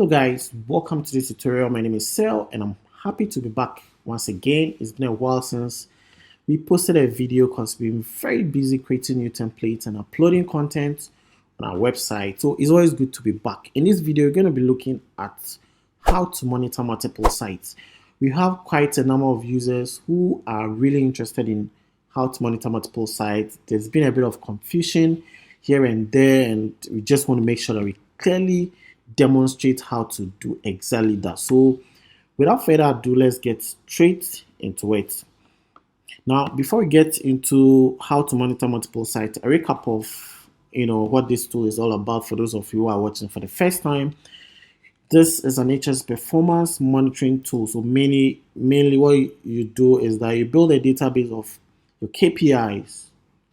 Hello guys, welcome to this tutorial. My name is Sel and I'm happy to be back once again. It's been a while since we posted a video because we've been very busy creating new templates and uploading content on our website. So it's always good to be back. In this video, we're going to be looking at how to monitor multiple sites. We have quite a number of users who are really interested in how to monitor multiple sites. There's been a bit of confusion here and there, and we just want to make sure that we clearly demonstrate how to do exactly that. So without further ado, let's get straight into it. Now, before we get into how to monitor multiple sites, a recap of what this tool is all about for those of you who are watching for the first time. This is an HSE performance monitoring tool. So mainly what you do is that you build a database of your KPIs,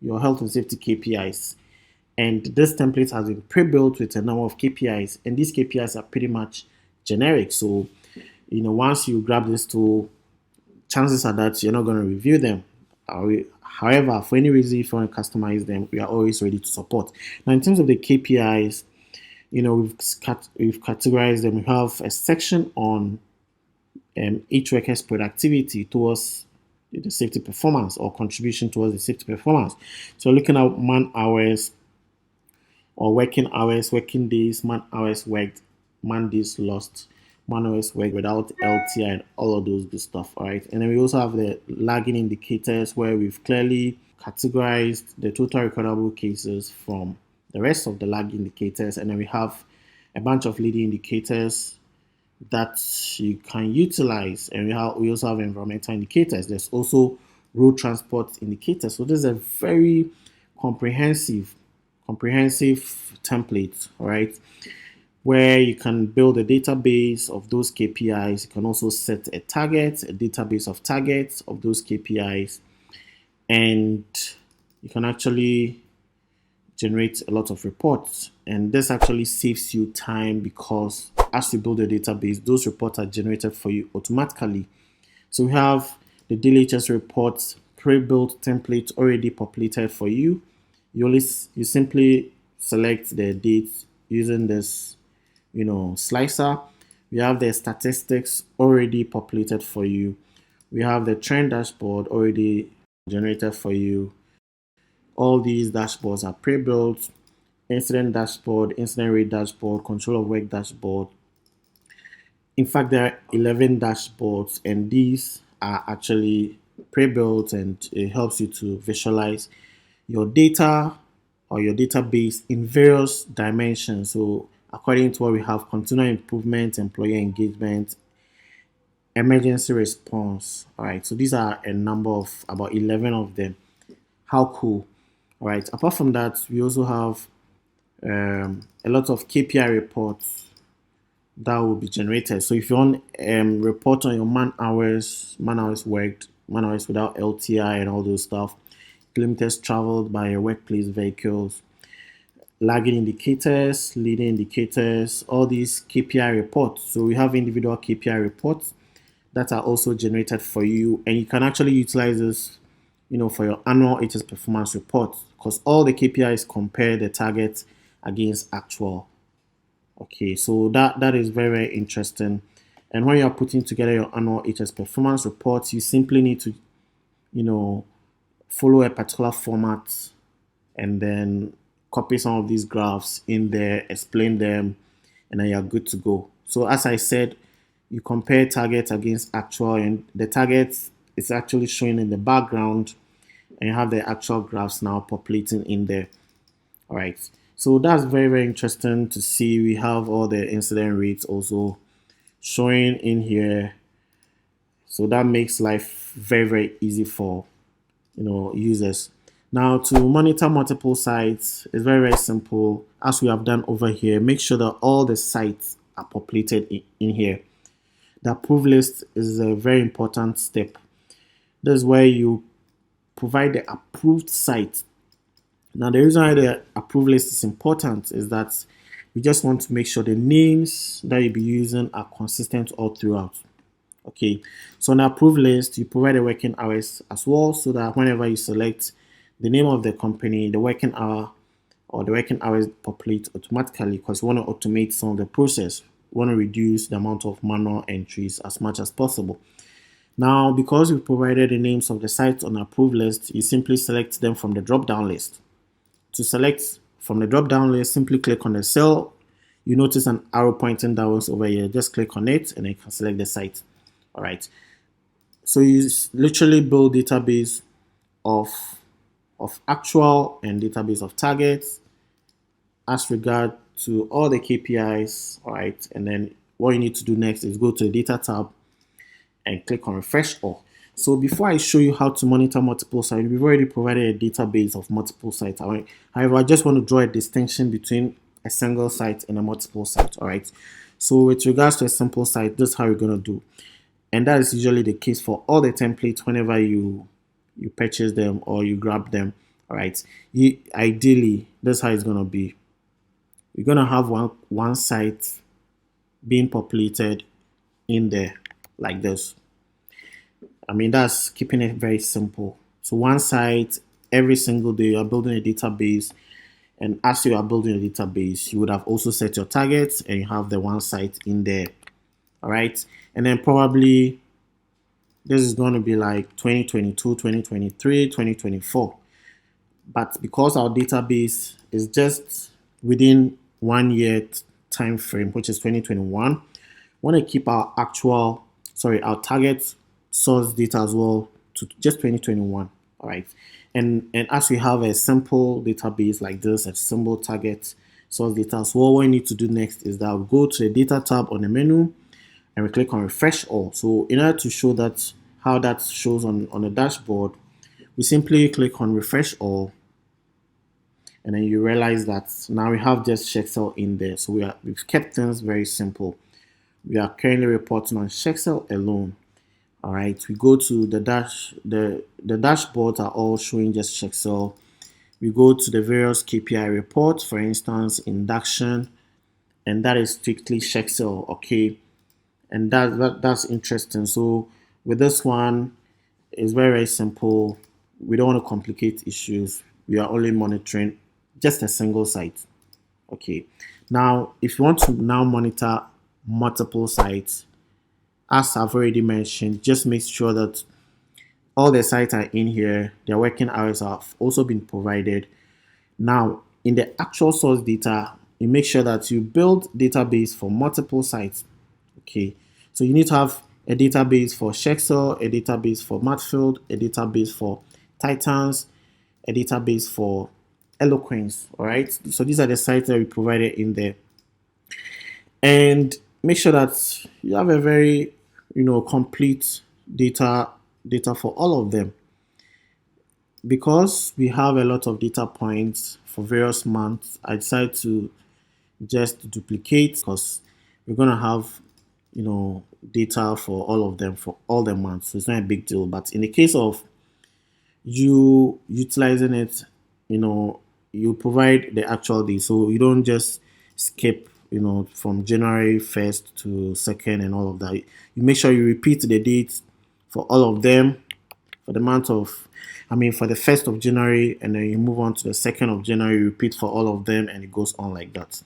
your health and safety KPIs. And this template has been pre-built with a number of KPIs, and these KPIs are pretty much generic. So, once you grab this tool, chances are that you're not going to review them. However, for any reason, if you want to customize them, we are always ready to support. Now, in terms of the KPIs, we've categorized them. We have a section on each worker's productivity towards the safety performance or contribution towards the safety performance. So, looking at man hours, or working hours, working days, man hours worked, man days lost, man hours worked without LTI, and all of those good stuff, all right? And then we also have the lagging indicators where we've clearly categorized the total recordable cases from the rest of the lag indicators. And then we have a bunch of leading indicators that you can utilize. And we also have environmental indicators. There's also road transport indicators. So this is a very comprehensive template, all right, where you can build a database of those KPIs. You can also set a database of targets of those KPIs, and you can actually generate a lot of reports. And this actually saves you time because as you build a database, those reports are generated for you automatically. So we have the daily HS reports pre-built template already populated for you. You simply select the dates using this, slicer. We have the statistics already populated for you. We have the trend dashboard already generated for you. All these dashboards are pre-built. Incident dashboard, incident rate dashboard, control of work dashboard. In fact, there are 11 dashboards, and these are actually pre-built, and it helps you to visualize your data or your database in various dimensions. So according to what we have: continuous improvement, employee engagement, emergency response. All right, so these are a number of about 11 of them. How cool. All right, apart from that, we also have a lot of KPI reports that will be generated. So if you want report on your man hours worked, man hours without LTI and all those stuff, kilometers traveled by your workplace vehicles, lagging indicators, leading indicators, all these KPI reports. So we have individual KPI reports that are also generated for you, and you can actually utilize this, for your annual HS performance report, because all the KPIs compare the target against actual. Okay, so that is very, very interesting. And when you are putting together your annual HS performance reports, you simply need to, follow a particular format and then copy some of these graphs in there, explain them, and then you're good to go. So as I said, you compare targets against actual, and the targets is actually showing in the background, and you have the actual graphs now populating in there. All right, so that's very, very interesting to see. We have all the incident rates also showing in here, so that makes life very, very easy for users. Now, to monitor multiple sites is very, very simple. As we have done over here, make sure that all the sites are populated in here. The approved list is a very important step. This is where you provide the approved site. Now, the reason why the approved list is important is that we just want to make sure the names that you'll be using are consistent all throughout. Okay, so on the approved list, you provide the working hours as well, so that whenever you select the name of the company, the working hour or the working hours populate automatically, because we want to automate some of the process. want to reduce the amount of manual entries as much as possible. Now, because we've provided the names of the sites on approved list, you simply select them from the drop-down list. To select from the drop-down list, simply click on the cell. You notice an arrow pointing downwards over here. Just click on it and then you can select the site. All right. So you literally build database of actual and database of targets as regard to all the KPIs. All right. And then what you need to do next is go to the data tab and click on refresh all. So before I show you how to monitor multiple sites, we've already provided a database of multiple sites. However, I just want to draw a distinction between a single site and a multiple site. All right. So with regards to a simple site, this is how you're going to do. And that is usually the case for all the templates whenever you purchase them or you grab them. All right. Ideally, that's how it's going to be. You're going to have one site being populated in there like this. I mean, that's keeping it very simple. So one site, every single day you are building a database, and as you are building a database, you would have also set your targets and you have the one site in there. All right. And then probably this is going to be like 2022, 2023, 2024. But because our database is just within 1 year time frame, which is 2021, we want to keep our target source data as well to just 2021. All right. And as we have a simple database like this, a simple target source data, so what we need to do next is that we go to the data tab on the menu and we click on refresh all. So in order to show that how that shows on the dashboard, we simply click on refresh all, and then you realize that now we have just SHEQXEL in there. So we've kept things very simple. We are currently reporting on SHEQXEL alone. All right, we go to the dashboards are all showing just SHEQXEL. We go to the various KPI reports, for instance, induction, and that is strictly SHEQXEL. Okay, and that's interesting. So with this one, it's very, very simple. We don't want to complicate issues. We are only monitoring just a single site. Okay, now if you want to now monitor multiple sites, as I've already mentioned, just make sure that all the sites are in here. Their working hours have also been provided. Now, in the actual source data, you make sure that you build database for multiple sites. Okay, so you need to have a database for SHEQXEL, a database for Matfield, a database for Titans, a database for Eloquence. All right, so these are the sites that we provided in there. And make sure that you have a very complete data for all of them, because we have a lot of data points for various months. I decided to just duplicate because we're going to have data for all of them for all the months, so it's not a big deal. But in the case of you utilizing it, you provide the actual day, so you don't just skip from January 1st to 2nd and all of that. You make sure you repeat the dates for all of them for the month of, for the 1st of January, and then you move on to the 2nd of January, you repeat for all of them, and it goes on like that.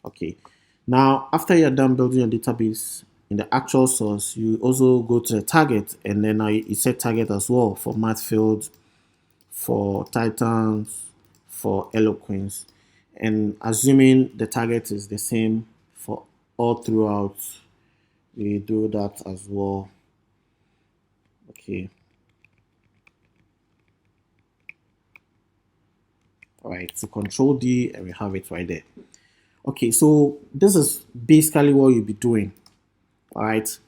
Okay. Now, after you're done building your database in the actual source, you also go to the target, and then you set target as well for Matfield, for Titans, for Eloquence. And assuming the target is the same for all throughout, we do that as well. Okay. All right, so Control D, and we have it right there. Okay, so this is basically what you'll be doing. All right,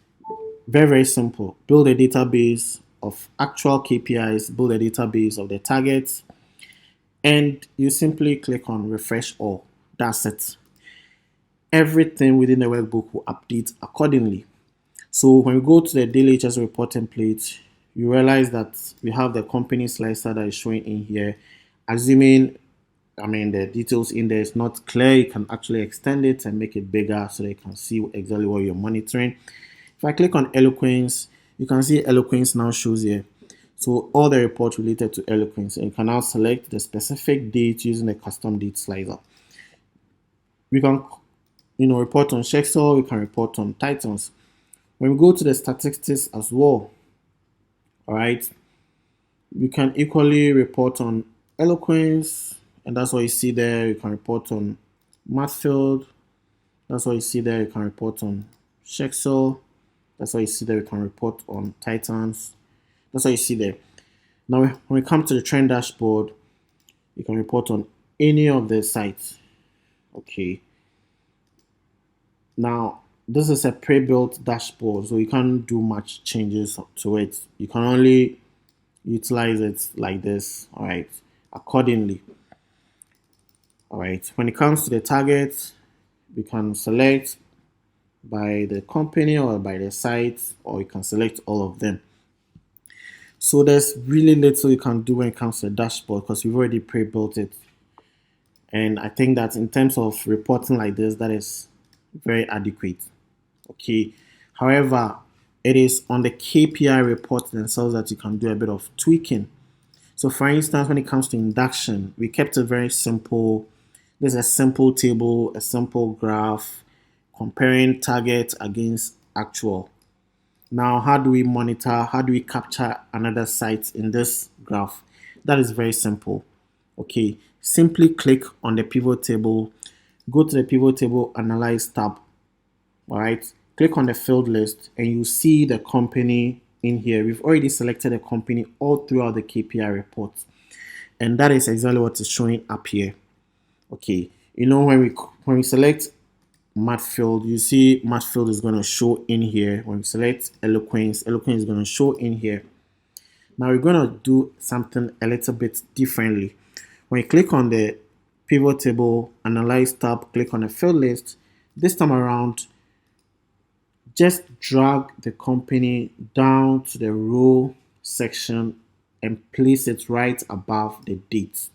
very, very simple. Build a database of actual KPIs, build a database of the targets, and you simply click on refresh all. That's it. Everything within the workbook will update accordingly. So when we go to the daily HSE report template, you realize that we have the company slicer that is showing in here. Assuming the details in there is not clear, you can actually extend it and make it bigger so that you can see exactly what you're monitoring. If I click on Eloquence, you can see Eloquence now shows here. So all the reports related to Eloquence, and you can now select the specific date using the custom date slicer. We can, report on SHEQXEL, we can report on Titans. When we go to the statistics as well, all right, we can equally report on Eloquence, and that's what you see there. You can report on Mathfield, that's what you see there. You can report on SHEQXEL, that's what you see there. You can report on Titans, that's what you see there. Now, when we come to the trend dashboard, you can report on any of the sites. Okay. Now, this is a pre-built dashboard, so you can't do much changes to it. You can only utilize it like this, all right, accordingly. All right, when it comes to the targets, we can select by the company or by the site, or you can select all of them. So there's really little you can do when it comes to the dashboard because we've already pre-built it. And I think that in terms of reporting like this, that is very adequate. Okay. However, it is on the KPI reports themselves that you can do a bit of tweaking. So for instance, when it comes to induction, we kept it very simple. There's a simple table, a simple graph comparing target against actual. Now, how do we monitor? How do we capture another site in this graph? That is very simple. Okay, simply click on the pivot table, go to the pivot table analyze tab. All right, click on the field list and you see the company in here. We've already selected a company all throughout the KPI report, and that is exactly what is showing up here. Okay, when we select Mathfield, you see Mathfield is going to show in here. When we select Eloquence is going to show in here. Now we're going to do something a little bit differently. When you click on the pivot table, analyze tab, click on the field list, this time around, just drag the company down to the row section and place it right above the date.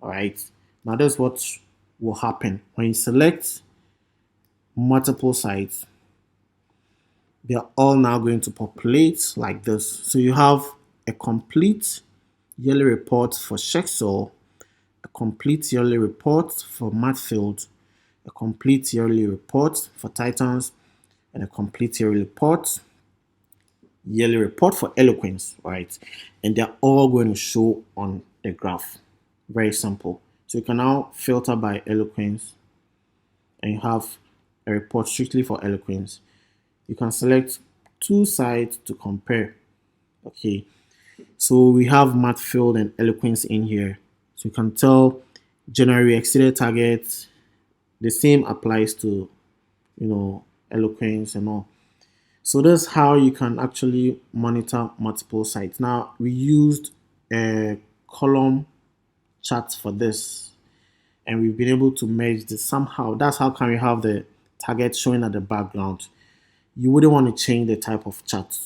All right. Now that's what will happen when you select multiple sites. They are all now going to populate like this. So you have a complete yearly report for SHEQXEL, a complete yearly report for Mathfield, a complete yearly report for Titans, and a complete yearly report for Eloquence, right? And they're all going to show on the graph. Very simple. So you can now filter by Eloquence and you have a report strictly for Eloquence. You can select two sites to compare. Okay, so we have Mathfield and Eloquence in here. So you can tell January exceeded targets. The same applies to, Eloquence and all. So that's how you can actually monitor multiple sites. Now, we used a column chart for this, and we've been able to merge this somehow. That's how can we have the target showing at the background. You wouldn't want to change the type of chart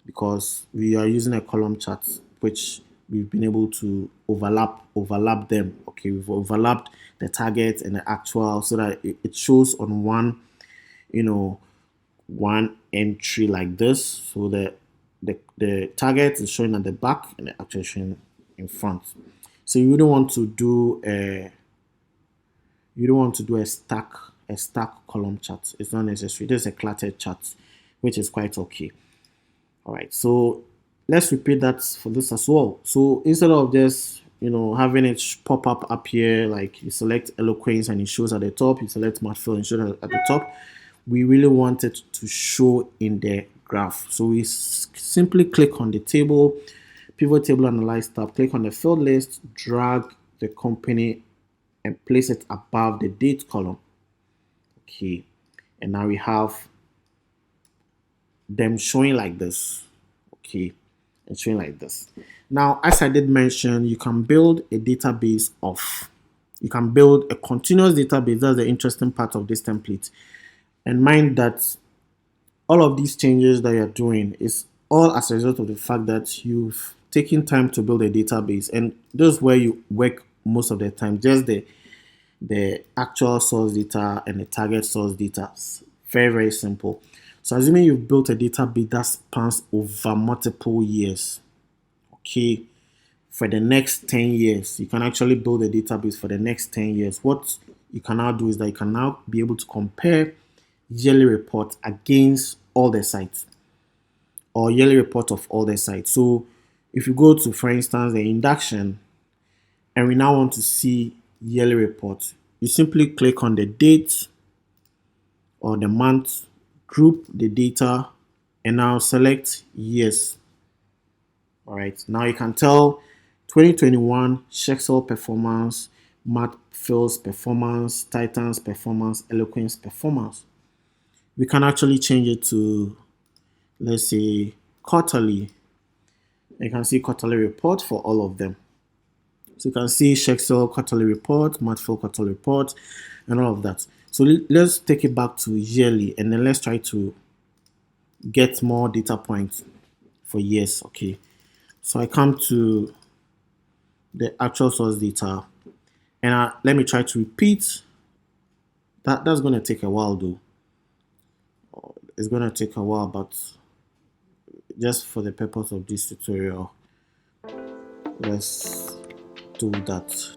because we are using a column chart, which we've been able to overlap them. Okay, we've overlapped the target and the actual so that it shows on one entry like this. So the target is showing at the back and the actual showing in front. So you don't want to do a stack column chart. It's not necessary. There's a cluttered chart, which is quite okay. All right, so let's repeat that for this as well. So instead of just having it pop up here, like you select Eloquence and it shows at the top, you select Mathfield and it shows at the top, we really want it to show in the graph. So we simply click on the table, pivot table analyze tab, click on the field list, drag the company and place it above the date column. Okay, and now we have them showing like this. Okay, and showing like this. Now, as I did mention, you can build a database you can build a continuous database. That's the interesting part of this template. And mind that all of these changes that you're doing is all as a result of the fact that you've taken time to build a database, and this is where you work most of the time. Just the actual source data and the target source data. Very, very simple. So assuming you've built a database that spans over multiple years, okay, for the next 10 years, you can actually build a database for the next 10 years. What you can now do is that you can now be able to compare yearly report against all the sites, or yearly report of all the sites. So if you go to, for instance, the induction, and we now want to see yearly report, you simply click on the date or the month, group the data, and now select years. All right, now you can tell 2021 SHEQXEL performance, Mathfield's performance, Titan's performance, Eloquence performance. We can actually change it to, let's say, quarterly. You can see quarterly report for all of them. So you can see SHEQXEL quarterly report, Mathfield quarterly report, and all of that. So let's take it back to yearly, and then let's try to get more data points for years. Okay, so I come to the actual source data, and let me try to repeat. That's going to take a while though. It's going to take a while, but just for the purpose of this tutorial, let's do that.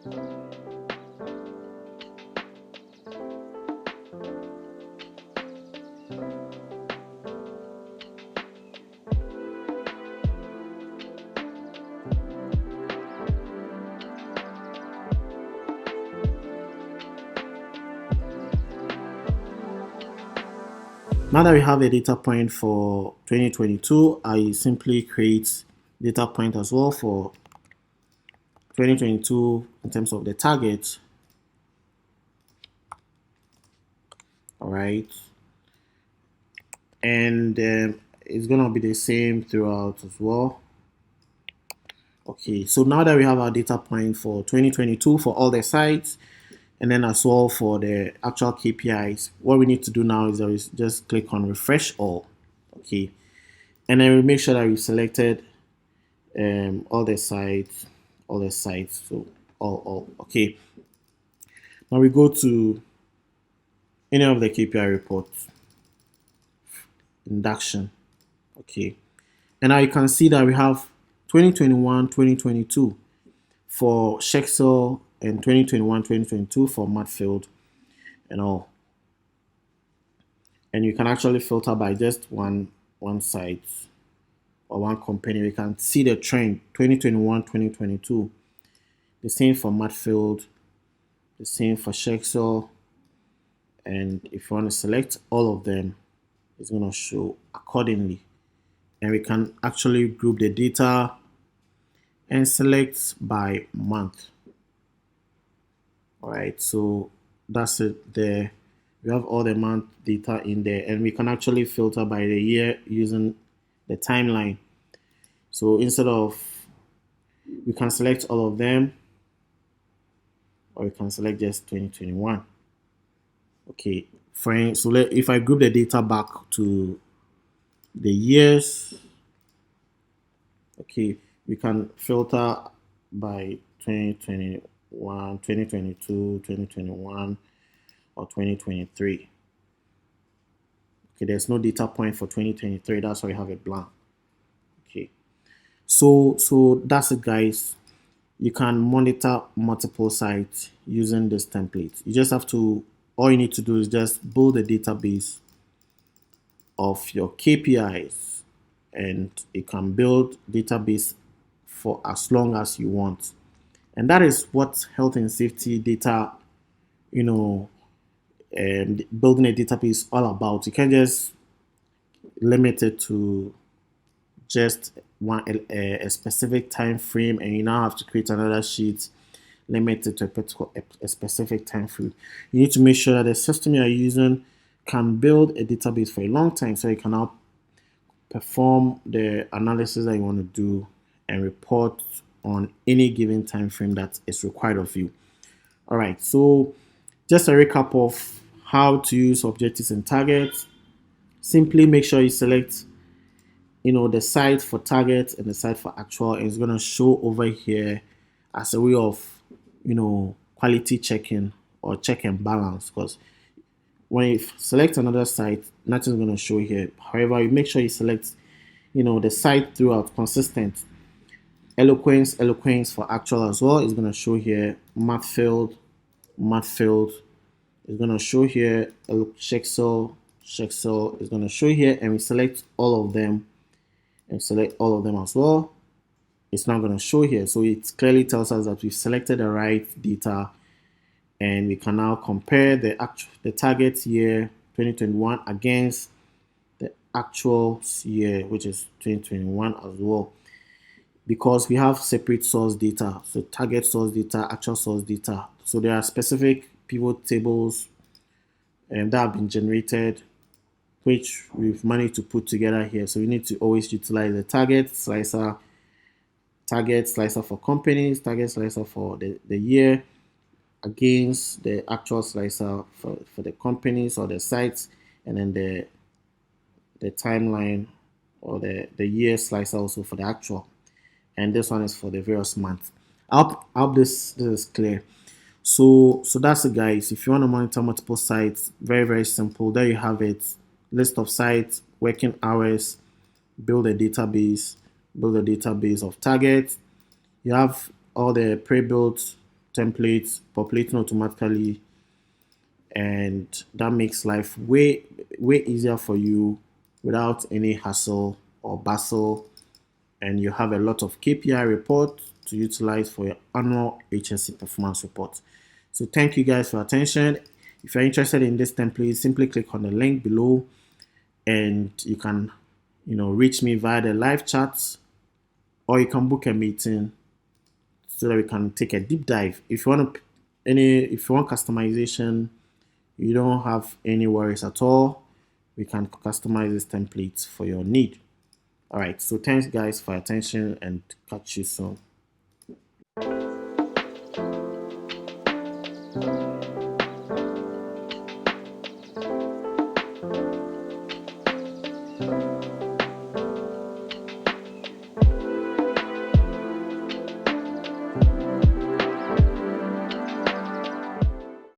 Now that we have a data point for 2022, I simply create data point as well for 2022 in terms of the target. All right, and it's gonna be the same throughout as well. Okay, so now that we have our data point for 2022 for all the sites, and then as well for the actual KPIs, what we need to do now is just click on refresh all. Okay, and then we make sure that we selected all the sites, so all. Okay, now we go to any of the KPI reports, induction. Okay, and now you can see that we have 2021, 2022 for SHEQXEL, and 2021, 2022 for Mathfield and all. And you can actually filter by just one site or one company. We can see the trend 2021, 2022. The same for Mathfield, the same for SHEQXEL. And if you want to select all of them, it's going to show accordingly. And we can actually group the data and select by month. All right, so that's it there. We have all the month data in there, and we can actually filter by the year using the timeline. So instead of, we can select all of them, or we can select just 2021. Okay, fine. So if I group the data back to the years, okay, we can filter by 2021, 2022, 2021, or 2023. Okay, there's no data point for 2023. That's why we have it blank. Okay, so that's it, guys. You can monitor multiple sites using this template. You just have to, all you need to do is just build a database of your KPIs, and you can build database for as long as you want. And that is what health and safety data, building a database is all about. You can't just limit it to just a specific time frame, and you now have to create another sheet limited to a specific time frame. You need to make sure that the system you are using can build a database for a long time, so you can now perform the analysis that you want to do and report on any given time frame that is required of you. All right, so just a recap of how to use objectives and targets. Simply make sure you select the site for target and the site for actual, and it's going to show over here as a way of quality checking or check and balance, because when you select another site, nothing's going to show here. However, you make sure you select the site throughout consistent. Eloquence for actual as well is going to show here. Mathfield, It's going to show here. Look, SHEQXEL is going to show here, and we select all of them and select all of them as well. It's not going to show here, so it clearly tells us that we've selected the right data, and we can now compare the target year 2021 against the actual year, which is 2021 as well, because we have separate source data. So target source data, actual source data. So there are specific pivot tables that have been generated, which we've managed to put together here. So we need to always utilize the target slicer for companies, target slicer for the year against the actual slicer for the companies or the sites, and then the timeline or the year slicer also for the actual. And this one is for the various months. I hope this is clear. So that's it, guys. If you want to monitor multiple sites, very simple. There you have it. List of sites, working hours, build a database of targets. You have all the pre-built templates populating automatically, and that makes life way easier for you without any hassle or bustle. And you have a lot of KPI reports to utilize for your annual HSE performance report. So thank you guys for your attention. If you're interested in this template, simply click on the link below, and you can reach me via the live chat, or you can book a meeting so that we can take a deep dive. If you want customization, you don't have any worries at all. We can customize this template for your need. All right, so thanks guys for your attention, and catch you soon.